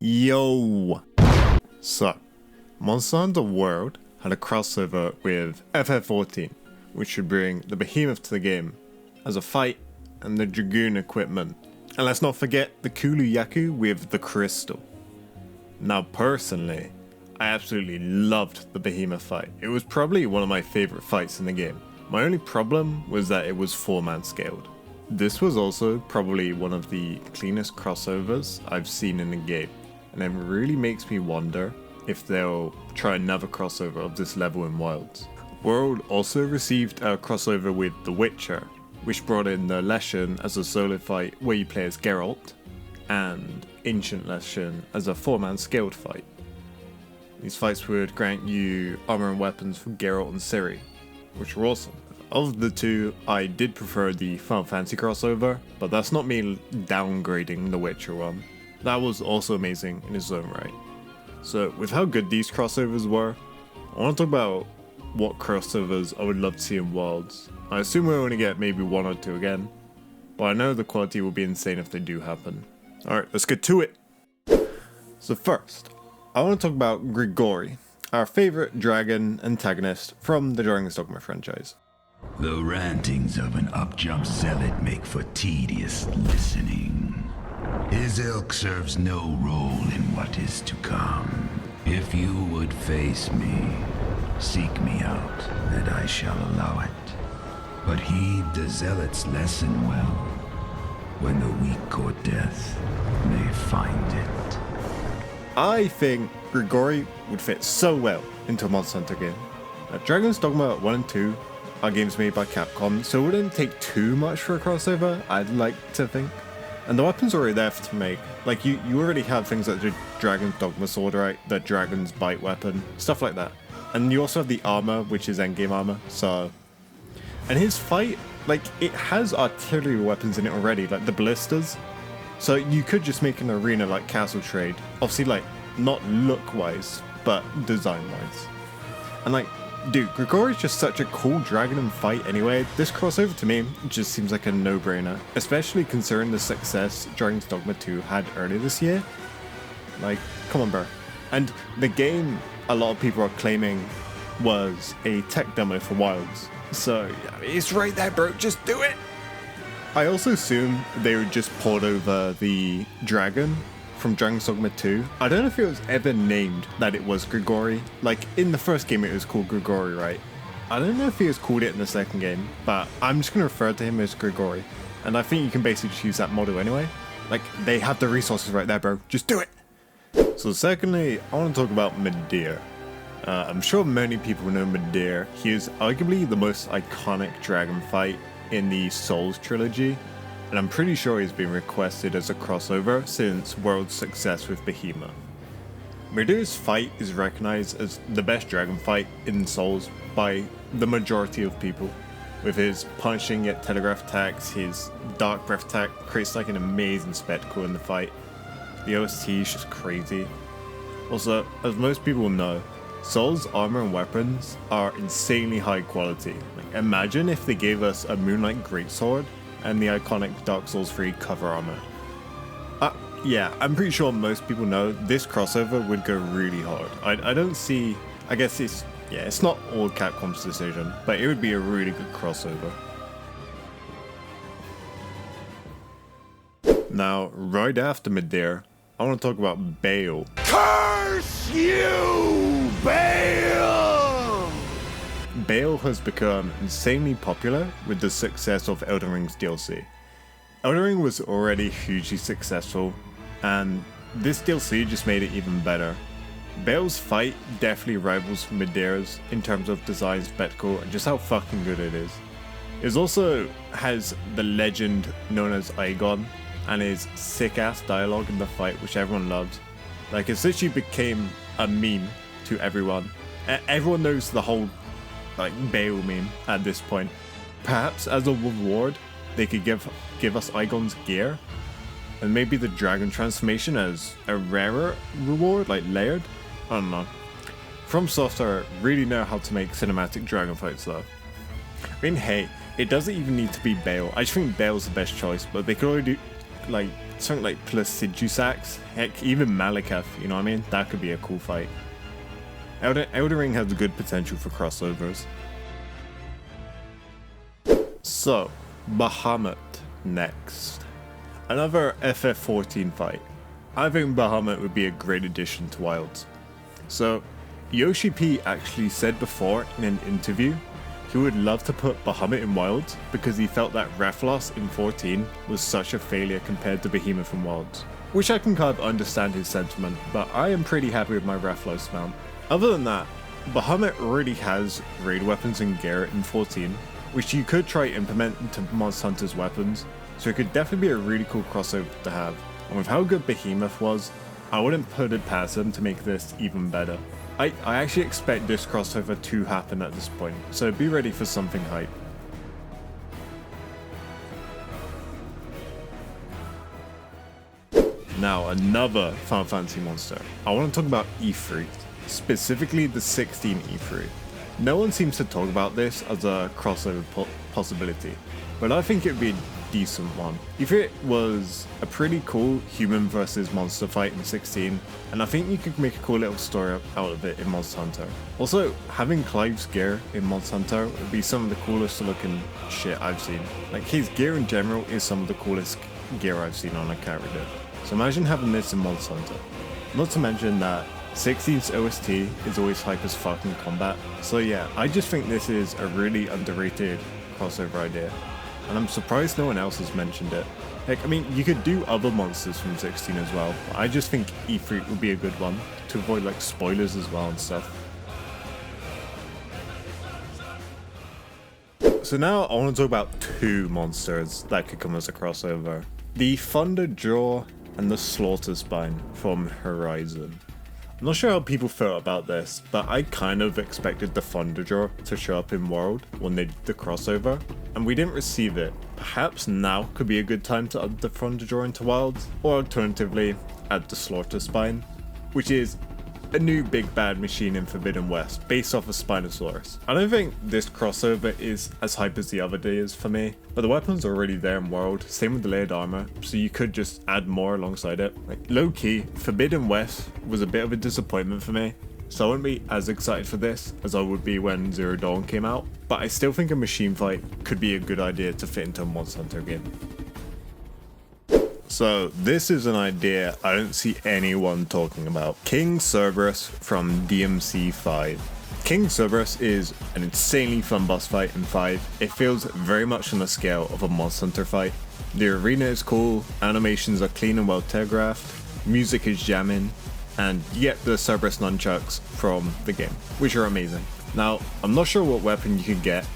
Yo! So, Monster Hunter World had a crossover with FF14, which should bring the Behemoth to the game as a fight and the Dragoon equipment. And let's not forget the Kulu Yaku with the crystal. Now personally, I absolutely loved the Behemoth fight. It was probably one of my favourite fights in the game. My only problem was that it was 4-man scaled. This was also probably one of the cleanest crossovers I've seen in the game, and it really makes me wonder if they'll try another crossover of this level in Wilds. World also received a crossover with The Witcher, which brought in the Leshen as a solo fight where you play as Geralt, and Ancient Leshen as a 4-man scaled fight. These fights would grant you armor and weapons for Geralt and Ciri, which were awesome. Of the two, I did prefer the Final Fantasy crossover, but that's not me downgrading the Witcher one. That was also amazing in its own right. So with how good these crossovers were, I want to talk about what crossovers I would love to see in Wilds. I assume we'll only get maybe one or two again, but I know the quality will be insane if they do happen. Alright, let's get to it! So first, I want to talk about Grigori, our favourite dragon antagonist from the Dragon's Dogma franchise. The rantings of an up-jump zealot make for tedious listening. His ilk serves no role in what is to come. If you would face me, seek me out, and I shall allow it. But heed the zealot's lesson well. When the weak court death, may find it. I think Grigori would fit so well into a Monster Hunter game. Dragon's Dogma 1 and 2 are games made by Capcom, so it wouldn't take too much for a crossover, I'd like to think. And the weapons are already there to make. Like, you already have things like the Dragon's Dogma sword, right? The Dragon's Bite weapon, stuff like that. And you also have the armor, which is endgame armor, so... And his fight, like, it has artillery weapons in it already, like the ballistas. So you could just make an arena like Castle Trade. Obviously, like, not look-wise, but design-wise. And like, dude, Grigori is just such a cool dragon and fight anyway. This crossover to me just seems like a no-brainer, especially considering the success Dragon's Dogma 2 had earlier this year. Like, come on, bro. And the game a lot of people are claiming was a tech demo for Wilds. So, it's right there, bro. Just do it! I also assume they would just port over the dragon from Dragon's Dogma 2. I don't know if it was ever named that it was Grigori. Like, in the first game it was called Grigori, right? I don't know if he was called it in the second game, but I'm just going to refer to him as Grigori. And I think you can basically just use that model anyway. Like, they have the resources right there, bro. Just do it! So secondly, I want to talk about Midir. I'm sure many people know Midir. He is arguably the most iconic dragon fight in the Souls trilogy, and I'm pretty sure he's been requested as a crossover since World's success with Behemoth. Midir's fight is recognized as the best dragon fight in Souls by the majority of people. With his punching yet telegraph attacks, his dark breath attack creates like an amazing spectacle in the fight. The OST is just crazy. Also, as most people know, Souls armor and weapons are insanely high quality. Like, imagine if they gave us a Moonlight Greatsword and the iconic Dark Souls 3 cover armor. Yeah, I'm pretty sure most people know this crossover would go really hard. I don't see... I guess it's not all Capcom's decision, but it would be a really good crossover. Now, right after Midir, I want to talk about Bayle. Curse you, Bayle! Bayle has become insanely popular with the success of Elden Ring's DLC. Elden Ring was already hugely successful, and this DLC just made it even better. Bayle's fight definitely rivals Midir's in terms of design, spectacle, and just how fucking good it is. It also has the legend known as Aegon, and his sick-ass dialogue in the fight, which everyone loves. Like, it literally became a meme to everyone. Everyone knows the whole, like, Bayle meme at this point. Perhaps as a reward, they could give us Aegon's gear, and maybe the dragon transformation as a rarer reward, like layered? I don't know. From Software really know how to make cinematic dragon fights though. I mean, hey, it doesn't even need to be Bayle. I just think Bayle's the best choice, but they could like something like Placidusax, heck, even Malekith, you know what I mean? That could be a cool fight. Elden Ring has good potential for crossovers. So, Bahamut next. Another FF14 fight. I think Bahamut would be a great addition to Wilds. So, Yoshi P actually said before in an interview he would love to put Bahamut in Wilds because he felt that Reflos in 14 was such a failure compared to Behemoth in Wilds. Which I can kind of understand his sentiment, but I am pretty happy with my Reflos mount. Other than that, Bahamut already has raid weapons and gear in 14, which you could try implement into Monster Hunter's weapons, so it could definitely be a really cool crossover to have. And with how good Behemoth was, I wouldn't put it past them to make this even better. I actually expect this crossover to happen at this point, so be ready for something hype. Now, another Final Fantasy monster. I want to talk about Ifrit, specifically the 16 Ifrit. No one seems to talk about this as a crossover possibility, but I think it would be a decent one. Ifrit was a pretty cool human versus monster fight in 16, and I think you could make a cool little story out of it in Monster Hunter. Also, having Clive's gear in Monster Hunter would be some of the coolest looking shit I've seen. Like, his gear in general is some of the coolest gear I've seen on a character. So imagine having this in Monster Hunter. Not to mention that 16's OST is always hype as fuck in combat. So yeah, I just think this is a really underrated crossover idea. And I'm surprised no one else has mentioned it. Like, I mean, you could do other monsters from 16 as well, but I just think Ifrit would be a good one to avoid like spoilers as well and stuff. So now I want to talk about two monsters that could come as a crossover. The Thunderjaw and the Slaughterspine from Horizon. I'm not sure how people felt about this, but I kind of expected the Thunderjaw to show up in World when they did the crossover, and we didn't receive it. Perhaps now could be a good time to add the Thunderjaw into Wilds, or alternatively, add the Slaughterspine, which is a new big bad machine in Forbidden West, based off of Spinosaurus. I don't think this crossover is as hype as the other day is for me, but the weapons are already there in World, same with the layered armor, so you could just add more alongside it. Like, low-key, Forbidden West was a bit of a disappointment for me, so I wouldn't be as excited for this as I would be when Zero Dawn came out, but I still think a machine fight could be a good idea to fit into a Monster Hunter game. So this is an idea I don't see anyone talking about. King Cerberus from DMC 5. King Cerberus is an insanely fun boss fight in 5. It feels very much on the scale of a Monster Hunter fight. The arena is cool, animations are clean and well telegraphed, music is jamming, and you get the Cerberus nunchucks from the game, which are amazing. Now, I'm not sure what weapon you could get.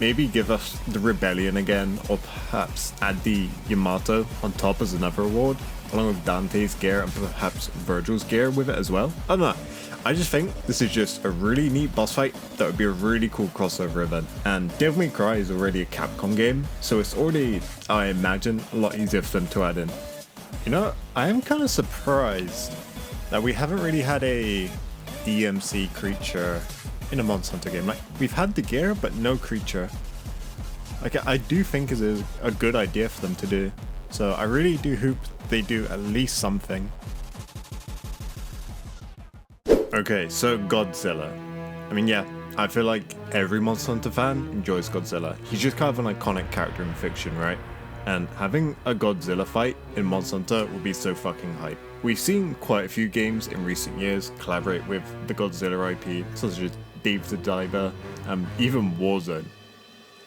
Maybe give us the Rebellion again, or perhaps add the Yamato on top as another reward, along with Dante's gear and perhaps Virgil's gear with it as well. I don't know. I just think this is just a really neat boss fight that would be a really cool crossover event. And Devil May Cry is already a Capcom game, so it's already, I imagine, a lot easier for them to add in. You know, I am kind of surprised that we haven't really had a DMC creature in a Monster Hunter game. Like, we've had the gear, but no creature. Like, I do think it is a good idea for them to do. So I really do hope they do at least something. Okay, so Godzilla. I mean, yeah, I feel like every Monster Hunter fan enjoys Godzilla. He's just kind of an iconic character in fiction, right? And having a Godzilla fight in Monster Hunter would be so fucking hype. We've seen quite a few games in recent years collaborate with the Godzilla IP, such as Dave the Diver, even Warzone.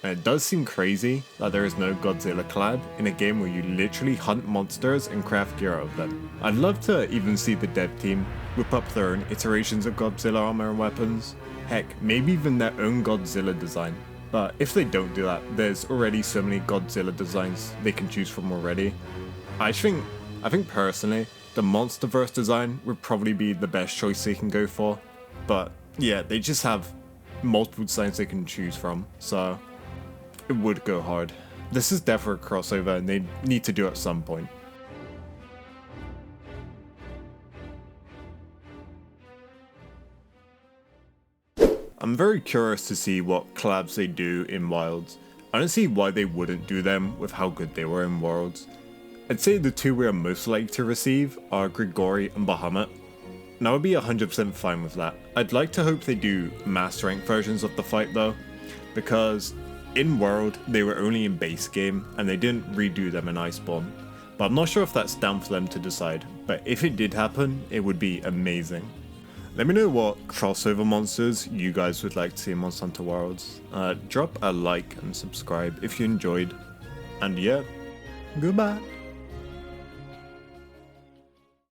And it does seem crazy that there is no Godzilla collab in a game where you literally hunt monsters and craft gear out of them. I'd love to even see the dev team whip up their own iterations of Godzilla armor and weapons. Heck, maybe even their own Godzilla design. But if they don't do that, there's already so many Godzilla designs they can choose from already. I think personally, the Monsterverse design would probably be the best choice they can go for. But yeah, they just have multiple designs they can choose from, so it would go hard. This is definitely a crossover and they need to do it at some point. I'm very curious to see what collabs they do in Wilds. I don't see why they wouldn't do them with how good they were in Worlds. I'd say the two we are most likely to receive are Grigori and Bahamut. And I would be 100% fine with that. I'd like to hope they do master rank versions of the fight though, because in World they were only in base game and they didn't redo them in Iceborne. But I'm not sure if that's down for them to decide, but if it did happen, it would be amazing. Let me know what crossover monsters you guys would like to see in Monster Hunter Worlds. Drop a like and subscribe if you enjoyed. And yeah, goodbye.